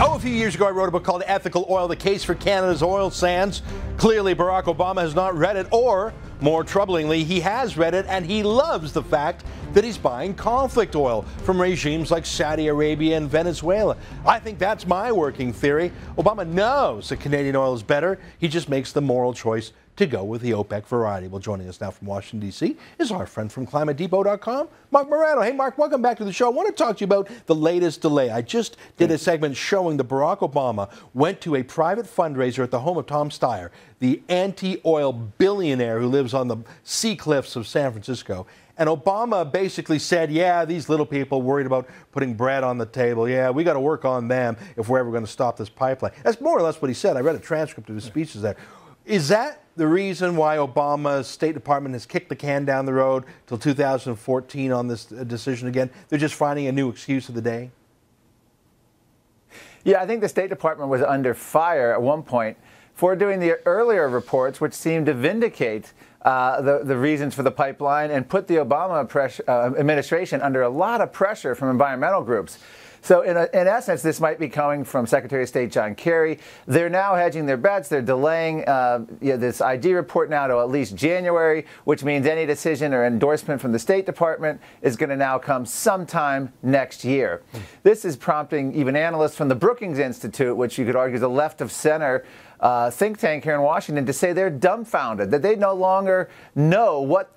Oh, a few years ago I wrote a book called Ethical Oil, the Case for Canada's Oil Sands. Clearly Barack Obama has not read it, or, more troublingly, he has read it and he loves the fact that he's buying conflict oil from regimes like Saudi Arabia and Venezuela. I think that's my working theory. Obama knows that Canadian oil is better. He just makes the moral choice to go with the OPEC variety. Well, joining us now from Washington, D.C. is our friend from ClimateDepot.com, Marc Morano. Hey, Marc, welcome back to the show. I want to talk to you about the latest delay. I just did a segment showing that Barack Obama went to a private fundraiser at the home of Tom Steyer, the anti-oil billionaire who lives on the sea cliffs of San Francisco. And Obama basically said, yeah, these little people worried about putting bread on the table. Yeah, we got to work on them if we're ever going to stop this pipeline. That's more or less what he said. I read a transcript of his speeches there. Is that the reason why Obama's State Department has kicked the can down the road till 2014 on this decision again? They're just finding a new excuse of the day? Yeah, I think the State Department was under fire at one point for doing the earlier reports, which seemed to vindicate the reasons for the pipeline and put the Obama administration under a lot of pressure from environmental groups. So in essence, this might be coming from Secretary of State John Kerry. They're now hedging their bets. They're delaying this ID report now to at least January, which means any decision or endorsement from the State Department is going to now come sometime next year. This is prompting even analysts from the Brookings Institute, which you could argue is a left of center think tank here in Washington, to say they're dumbfounded, that they no longer know what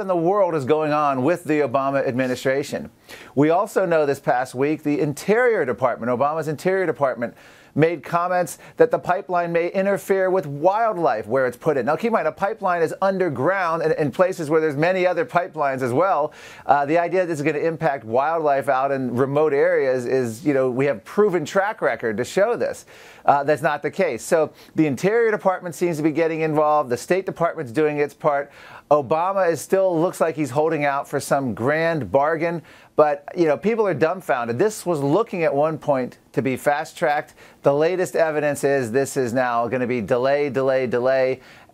in the world is going on with the Obama administration. We also know this past week the Interior Department, Obama's Interior Department, made comments that the pipeline may interfere with wildlife where it's put in. Now, keep in mind, a pipeline is underground and in places where there's many other pipelines as well. The idea that this is going to impact wildlife out in remote areas is, we have proven track record to show this. That's not the case. So the Interior Department seems to be getting involved. The State Department's doing its part. Obama still looks like he's holding out for some grand bargain. But, people are dumbfounded. This was looking at one point to be fast-tracked. The latest evidence is this is now going to be delay,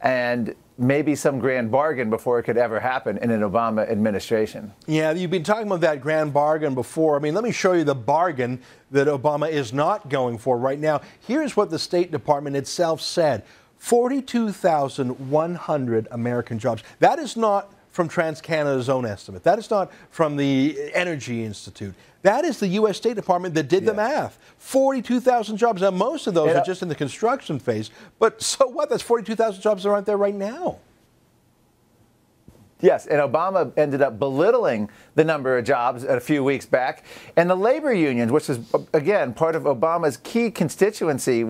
and maybe some grand bargain before it could ever happen in an Obama administration. Yeah, you've been talking about that grand bargain before. I mean, let me show you the bargain that Obama is not going for right now. Here's what the State Department itself said. 42,100 American jobs. That is not from TransCanada's own estimate. That is not from the Energy Institute. That is the U.S. State Department that did the math. 42,000 jobs. Now, most of those are just in the construction phase. But so what? That's 42,000 jobs that aren't there right now. Yes, and Obama ended up belittling the number of jobs a few weeks back. And the labor unions, which is, again, part of Obama's key constituency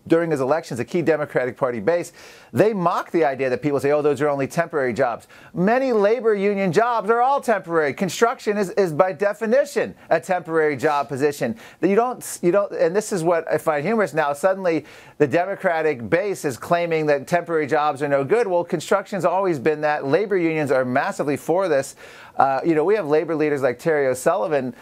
during his elections, a key Democratic Party base, they mock the idea that people say, oh, those are only temporary jobs. Many labor union jobs are all temporary. Construction is by definition a temporary job position. You don't, and this is what I find humorous now. Suddenly, the Democratic base is claiming that temporary jobs are no good. Well, construction's always been that. Labor unions are massively for this. We have labor leaders like Terry O'Sullivan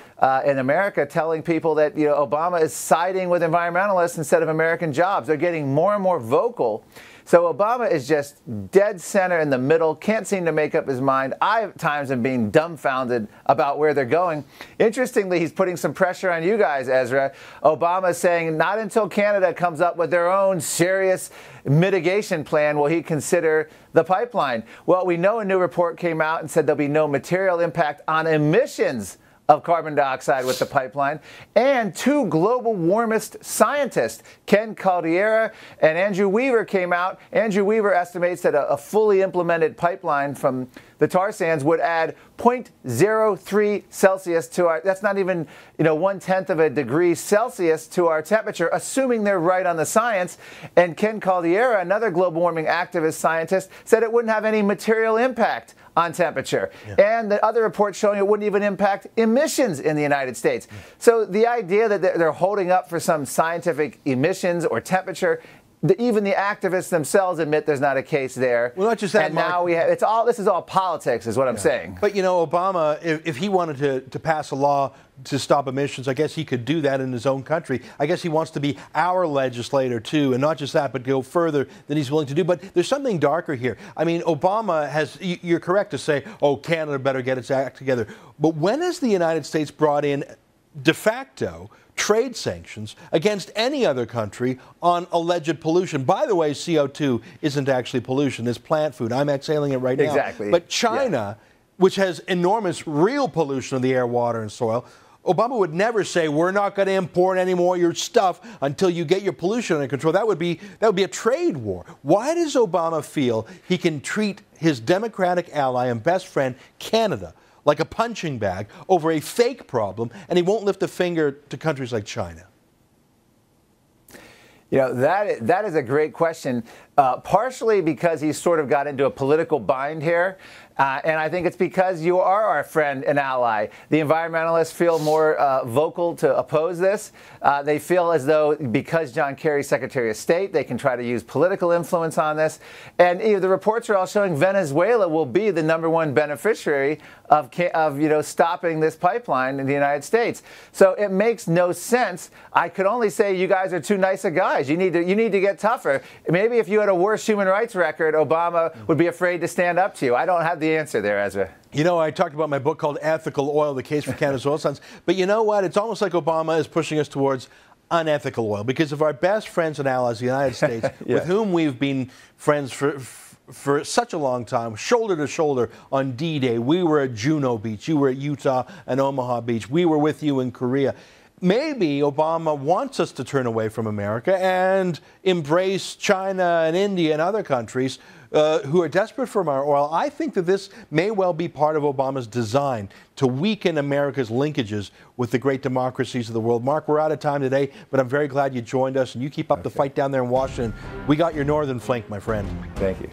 in America telling people that Obama is siding with environmentalists instead of American jobs. They're getting more and more vocal. So Obama is just dead center in the middle, can't seem to make up his mind. I, at times, am being dumbfounded about where they're going. Interestingly, he's putting some pressure on you guys, Ezra. Obama is saying not until Canada comes up with their own serious mitigation plan will he consider the pipeline. Well, we know a new report came out and said there'll be no material impact on emissions of carbon dioxide with the pipeline, and two global warmist scientists, Ken Caldeira and Andrew Weaver, came out. Andrew Weaver estimates that a fully implemented pipeline from the tar sands would add 0.03 Celsius to our, that's not even 1/10 of a degree Celsius to our temperature, assuming they're right on the science. And Ken Caldeira, another global warming activist scientist, said it wouldn't have any material impact on temperature. Yeah. And the other reports showing it wouldn't even impact emissions in the United States. So the idea that they're holding up for some scientific emissions or temperature, even the activists themselves admit there's not a case there. Well, not just that, and now this is all politics, is what I'm saying. But Obama, if he wanted to pass a law to stop emissions, I guess he could do that in his own country. I guess he wants to be our legislator too, and not just that, but go further than he's willing to do. But there's something darker here. I mean, Obama has, you're correct to say, oh, Canada better get its act together. But when has the United States brought in de facto trade sanctions against any other country on alleged pollution. By the way, CO2 isn't actually pollution. It's plant food. I'm exhaling it right now. Exactly. But China, which has enormous real pollution of the air, water, and soil, Obama would never say, we're not going to import any more of your stuff until you get your pollution under control. That would be a trade war. Why does Obama feel he can treat his Democratic ally and best friend, Canada, like a punching bag over a fake problem, and he won't lift a finger to countries like China? You know, that is a great question, partially because he's sort of got into a political bind here. And I think it's because you are our friend and ally. The environmentalists feel more vocal to oppose this. They feel as though because John Kerry's Secretary of State, they can try to use political influence on this. And the reports are all showing Venezuela will be the #1 beneficiary of stopping this pipeline in the United States. So it makes no sense. I could only say you guys are too nice of guys. You need to get tougher. Maybe if you had a worse human rights record, Obama would be afraid to stand up to you. I don't have the answer there, Ezra. You know, I talked about my book called Ethical Oil, The Case for Canada's Oil Sands. But you know what? It's almost like Obama is pushing us towards unethical oil, because of our best friends and allies, the United States, with whom we've been friends for such a long time, shoulder to shoulder on D-Day. We were at Juno Beach. You were at Utah and Omaha Beach. We were with you in Korea. Maybe Obama wants us to turn away from America and embrace China and India and other countries who are desperate for our oil. I think that this may well be part of Obama's design to weaken America's linkages with the great democracies of the world. Marc, we're out of time today, but I'm very glad you joined us, and you keep up the fight down there in Washington. We got your northern flank, my friend. Thank you.